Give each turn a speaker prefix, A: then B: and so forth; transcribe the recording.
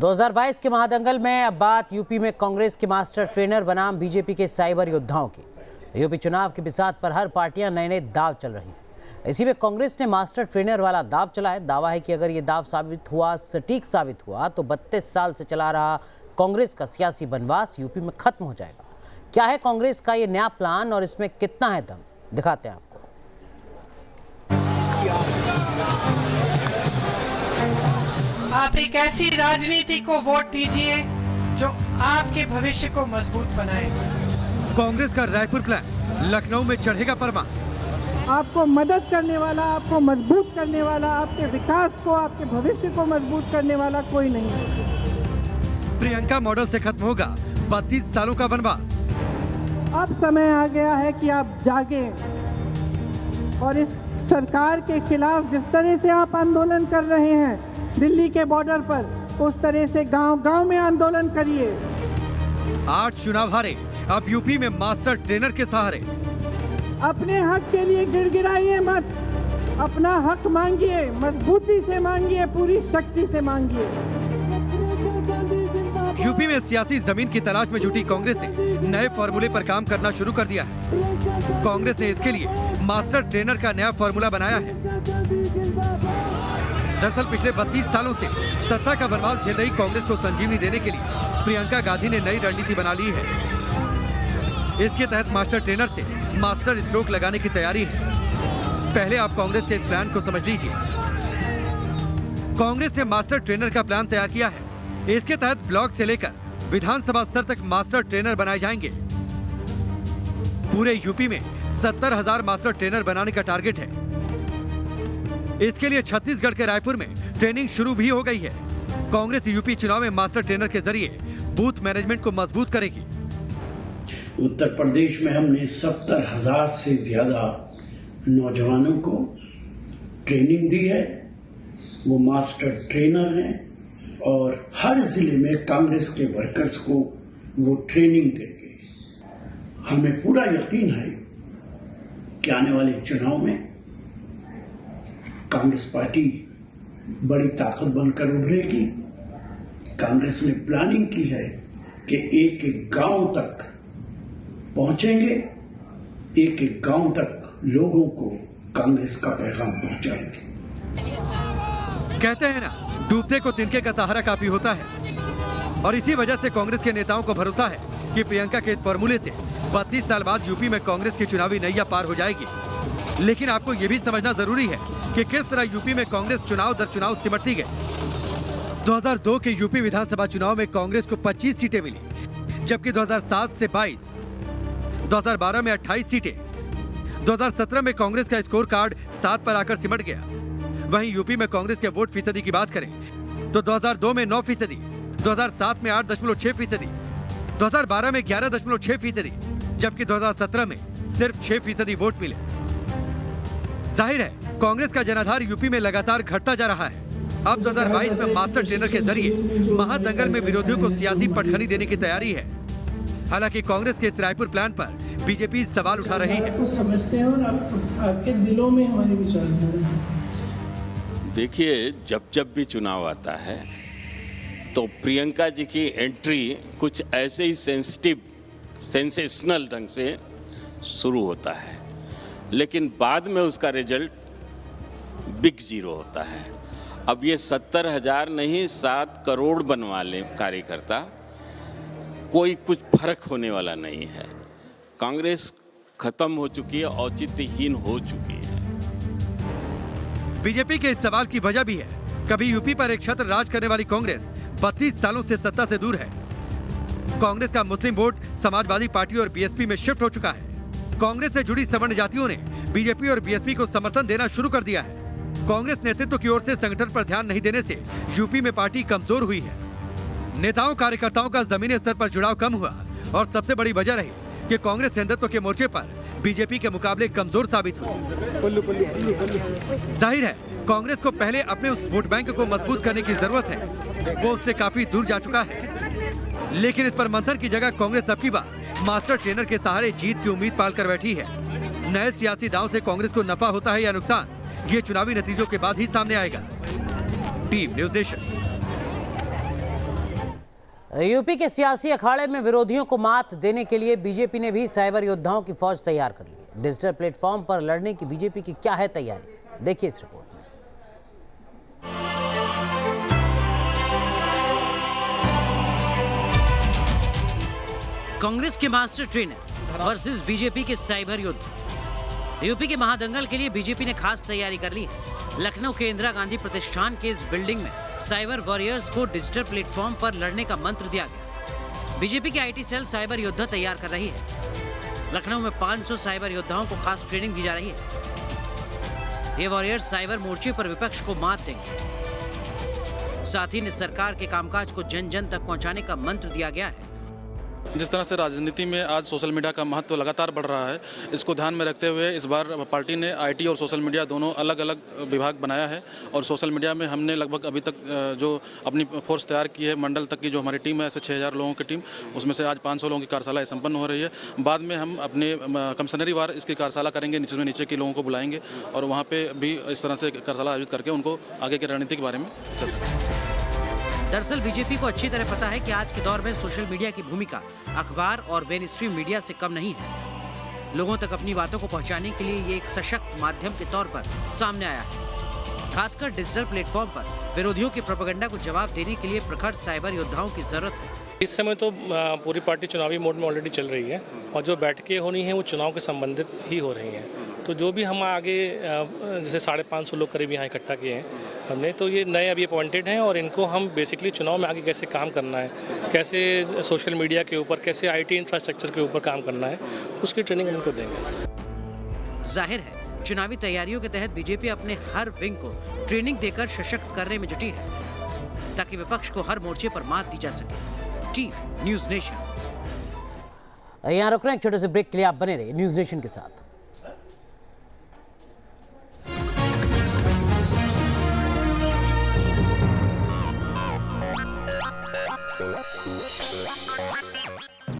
A: 2022 के महादंगल में अब बात यूपी में कांग्रेस के मास्टर ट्रेनर बनाम बीजेपी के साइबर योद्धाओं की। यूपी चुनाव के बिसात पर हर पार्टियां नए नए दाव चल रही हैं। इसी में कांग्रेस ने मास्टर ट्रेनर वाला दाव चला है। दावा है कि अगर ये दाव सटीक साबित हुआ तो 32 साल से चला रहा कांग्रेस का सियासी बनवास यूपी में खत्म हो जाएगा। क्या है कांग्रेस का ये नया प्लान और इसमें कितना है दम, दिखाते हैं आपको।
B: आप एक ऐसी राजनीति को वोट दीजिए जो आपके भविष्य को मजबूत बनाए।
C: कांग्रेस का रायपुर प्लान लखनऊ में चढ़ेगा परवान।
D: आपको मदद करने वाला, आपको मजबूत करने वाला, आपके विकास को, आपके भविष्य को मजबूत करने वाला कोई नहीं है।
C: प्रियंका मॉडल से खत्म होगा 32 सालों का वनवास।
D: अब समय आ गया है कि आप जागें और इस सरकार के खिलाफ जिस तरह से आप आंदोलन कर रहे हैं दिल्ली के बॉर्डर पर, उस तरह से गांव-गांव में आंदोलन करिए।
C: 8 चुनाव हारे, अब यूपी में मास्टर ट्रेनर के सहारे।
D: अपने हक के लिए गिड़गिड़ाइए मत, अपना हक मांगिए, मजबूती से मांगिए, पूरी शक्ति से मांगिए।
C: यूपी में सियासी जमीन की तलाश में जुटी कांग्रेस ने नए फॉर्मूले पर काम करना शुरू कर दिया है। कांग्रेस ने इसके लिए मास्टर ट्रेनर का नया फॉर्मूला बनाया है। दरअसल पिछले 32 सालों से सत्ता का वनवास झेल रही कांग्रेस को संजीवनी देने के लिए प्रियंका गांधी ने नई रणनीति बना ली है। इसके तहत मास्टर ट्रेनर से मास्टर स्ट्रोक लगाने की तैयारी है। पहले आप कांग्रेस के इस प्लान को समझ लीजिए। कांग्रेस ने मास्टर ट्रेनर का प्लान तैयार किया है। इसके तहत ब्लॉक से लेकर विधानसभा स्तर तक मास्टर ट्रेनर बनाए जाएंगे। पूरे यूपी में 70,000 मास्टर ट्रेनर बनाने का टारगेट है। इसके लिए छत्तीसगढ़ के रायपुर में ट्रेनिंग शुरू भी हो गई है। कांग्रेस यूपी चुनाव में मास्टर ट्रेनर के जरिए बूथ मैनेजमेंट को मजबूत करेगी।
E: उत्तर प्रदेश में हमने 70,000 से ज्यादा नौजवानों को ट्रेनिंग दी है। वो मास्टर ट्रेनर हैं और हर जिले में कांग्रेस के वर्कर्स को वो ट्रेनिंग देंगे। हमें पूरा यकीन है कि आने वाले चुनाव में कांग्रेस पार्टी बड़ी ताकत बनकर उभरेगी। कांग्रेस ने प्लानिंग की है कि एक एक गांव तक पहुंचेंगे, एक एक गांव तक लोगों को कांग्रेस का पैगाम पहुंचाएंगे।
C: कहते हैं ना, डूबते को तिनके का सहारा काफी होता है। और इसी वजह से कांग्रेस के नेताओं को भरोसा है कि प्रियंका के इस फॉर्मूले से 32 साल बाद यूपी में कांग्रेस की चुनावी नैया पार हो जाएगी। लेकिन आपको यह भी समझना जरूरी है कि किस तरह यूपी में कांग्रेस चुनाव दर चुनाव सिमटती गई। 2002 के यूपी विधानसभा चुनाव में कांग्रेस को 25 सीटें मिली, जबकि 2007 से 22, 2012 में 28 सीटें, 2017 में कांग्रेस का स्कोर कार्ड 7 पर आकर सिमट गया। वहीं यूपी में कांग्रेस के वोट फीसदी की बात करें तो 2002 में 9%, 2007 में 8.6%, 2012 में 11.6%, जबकि 2017 में सिर्फ 6% वोट मिले। जाहिर है कांग्रेस का जनाधार यूपी में लगातार घटता जा रहा है। अब 2022 में मास्टर ट्रेनर के जरिए महादंगल में विरोधियों को सियासी पटखनी देने की तैयारी है। हालांकि कांग्रेस के इस रायपुर प्लान पर बीजेपी सवाल उठा रही है।
D: तो समझते हैं और आपके दिलों में हमारे विचार हैं।
F: देखिए, जब भी चुनाव आता है तो प्रियंका जी की एंट्री कुछ ऐसे ही सेंसेशनल ढंग से शुरू होता है, लेकिन बाद में उसका रिजल्ट बिग जीरो होता है। अब ये 70,000 नहीं 7 करोड़ बनवा ले कार्यकर्ता, कोई कुछ फर्क होने वाला नहीं है। कांग्रेस खत्म हो चुकी है, औचित्यहीन हो चुकी है।
C: बीजेपी के इस सवाल की वजह भी है, कभी यूपी पर एक छत्र राज करने वाली कांग्रेस 32 सालों से सत्ता से दूर है। कांग्रेस का मुस्लिम वोट समाजवादी पार्टी और बीएसपी में शिफ्ट हो चुका है। कांग्रेस से जुड़ी सवर्ण जातियों ने बीजेपी और बीएसपी को समर्थन देना शुरू कर दिया है। कांग्रेस नेतृत्व की ओर से संगठन पर ध्यान नहीं देने से यूपी में पार्टी कमजोर हुई है। नेताओं कार्यकर्ताओं का जमीनी स्तर पर जुड़ाव कम हुआ और सबसे बड़ी वजह रही कि कांग्रेस हिंदुत्व के मोर्चे पर बीजेपी के मुकाबले कमजोर साबित हुई। जाहिर है कांग्रेस को पहले अपने उस वोट बैंक को मजबूत करने की जरूरत है। वो उससे काफी दूर जा चुका है। लेकिन इस पर मंथन की जगह कांग्रेस अब की बार मास्टर ट्रेनर के सहारे जीत की उम्मीद पाल कर बैठी है। नए सियासी दांव से कांग्रेस को नफा होता है या नुकसान, ये चुनावी नतीजों के बाद ही सामने आएगा। Team news nation.
A: यूपी के सियासी अखाड़े में विरोधियों को मात देने के लिए बीजेपी ने भी साइबर योद्धाओं की फौज तैयार कर ली है। डिजिटल प्लेटफॉर्म पर लड़ने की बीजेपी की क्या है तैयारी, देखिए इस रिपोर्ट में। कांग्रेस के मास्टर ट्रेनर वर्सेस बीजेपी के साइबर योद्धा। यूपी के महादंगल के लिए बीजेपी ने खास तैयारी कर ली है। लखनऊ के इंदिरा गांधी प्रतिष्ठान के इस बिल्डिंग में साइबर वॉरियर्स को डिजिटल प्लेटफॉर्म पर लड़ने का मंत्र दिया गया। बीजेपी की आईटी सेल साइबर योद्धा तैयार कर रही है। लखनऊ में 500 साइबर योद्धाओं को खास ट्रेनिंग दी जा रही है। ये वॉरियर्स साइबर मोर्चे पर विपक्ष को मात देंगे। साथ ही सरकार के कामकाज को जन जन तक पहुंचाने का मंत्र दिया गया है।
G: जिस तरह से राजनीति में आज सोशल मीडिया का महत्व लगातार बढ़ रहा है, इसको ध्यान में रखते हुए इस बार पार्टी ने आईटी और सोशल मीडिया दोनों अलग अलग विभाग बनाया है। और सोशल मीडिया में हमने लगभग अभी तक जो अपनी फोर्स तैयार की है, मंडल तक की जो हमारी टीम है, ऐसे 6000 लोगों की टीम, उसमें से आज 500 लोगों की कार्यशाला संपन्न हो रही है। बाद में हम अपने कमिश्नरी वार इसकी कार्यशाला करेंगे, नीचे के लोगों को बुलाएंगे और वहाँ पर भी इस तरह से कार्यशाला आयोजित करके उनको आगे की रणनीति के बारे में चर्चा।
A: दरअसल बीजेपी को अच्छी तरह पता है कि आज के दौर में सोशल मीडिया की भूमिका अखबार और मेन स्ट्रीम मीडिया से कम नहीं है। लोगों तक अपनी बातों को पहुंचाने के लिए ये एक सशक्त माध्यम के तौर पर सामने आया है। खासकर डिजिटल प्लेटफॉर्म पर विरोधियों की प्रोपेगेंडा को जवाब देने के लिए प्रखर साइबर योद्धाओं की जरूरत है।
H: इस समय तो पूरी पार्टी चुनावी मोड में ऑलरेडी चल रही है और जो बैठकें होनी है वो चुनाव के संबंधित ही हो रही हैं। तो जो भी हम आगे जैसे 550 लोग करीब यहाँ इकट्ठा किए हैं हमने, तो ये नए अभी अपॉइंटेड हैं और इनको हम बेसिकली चुनाव में आगे कैसे काम करना है, कैसे सोशल मीडिया के ऊपर, कैसे आईटी इंफ्रास्ट्रक्चर के ऊपर काम करना है, उसकी ट्रेनिंग हम इनको देंगे।
A: जाहिर है चुनावी तैयारियों के तहत बीजेपी अपने हर विंग को ट्रेनिंग देकर सशक्त करने में जुटी है ताकि विपक्ष को हर मोर्चे पर मात दी जा सके। News nation. यहाँ रुक रहे हैं, एक छोटे से ब्रेक के लिए आप बने रहिए न्यूज़ नेशन के साथ।